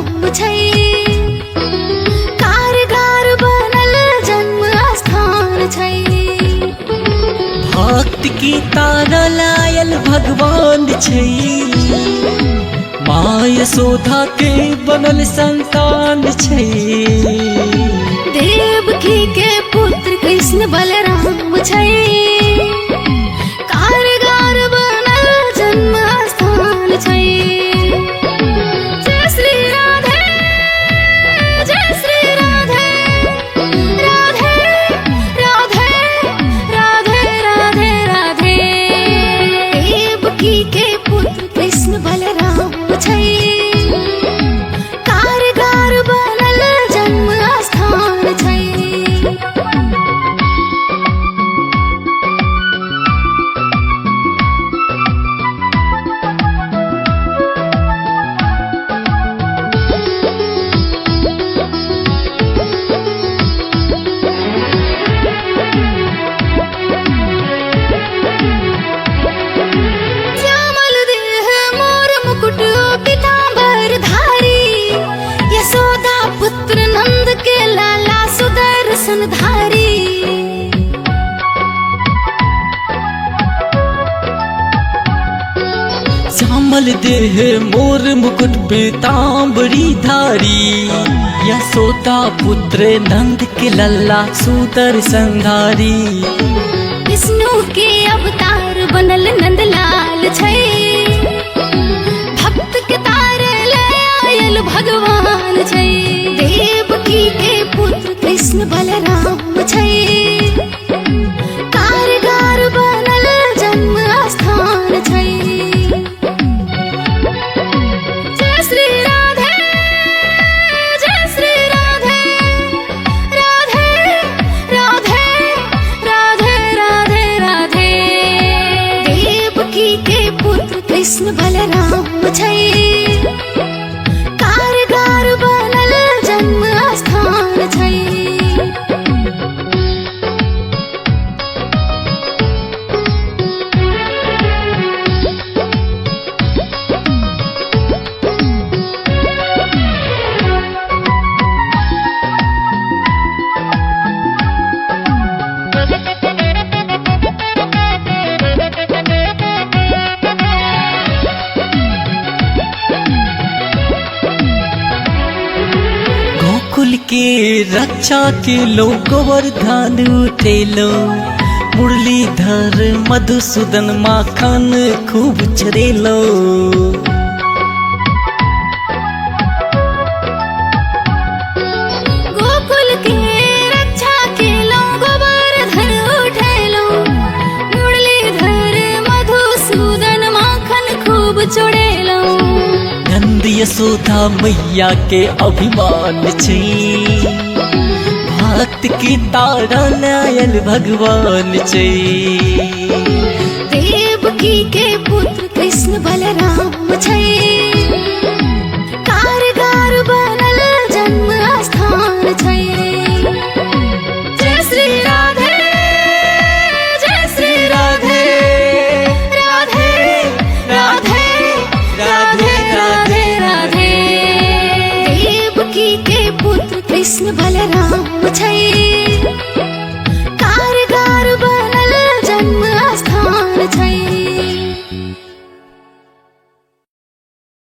बलराम छै। कारगर बनल जन्म स्थान छै। भक्त की तारा लायल भगवान छै। माँ यशोदा के बनल संतान छै। देवकी के पुत्र कृष्ण बलराम छै। कारगर बनल जन्म स्थान छै। जय श्री राधे जय श्री राधे राधे राधे राधे राधे राधे। देवकी के पुत्र कृष्ण बलराम छै। कारगर बनल जन्म स्थान छै। श्यामल देह मोर मुकुट पीतांबर धारी। यशोदा पुत्र नंद के लाला सुदर्शन धारी। श्यामल देह मोर मुकुट पीतांबरी धारी। यशोदा पुत्र नंद के लल्ला सुदर्शन धारी। विष्णु के अवतार बनल नंदलाल छै। भक्त के तार ले आयल भगवान छै। देवकी के पुत्र कृष्ण बलराम छै। कारगर बनल जन्म स्थान छै। जय श्री राधे जय श्री राधे राधे राधे राधे राधे राधे। देवकी के पुत्र कृष्ण बलराम छै। कारगर बनल जन्म स्थान छै। गोकुल के रक्षा के लो गोवर्धन उठेलो। मुरलीधर मधुसूदन माखन खूब चरेलो। गोकुल के रक्षा केलो गोवर्धन उठेलो। मुरलीधर मधुसूदन माखन खूब चुड़ेलो। नंद यशोदा मैया के अभिमान छै। भक्त की तारा लायल भगवान छै। देवकी के पुत्र कृष्ण बलराम छै।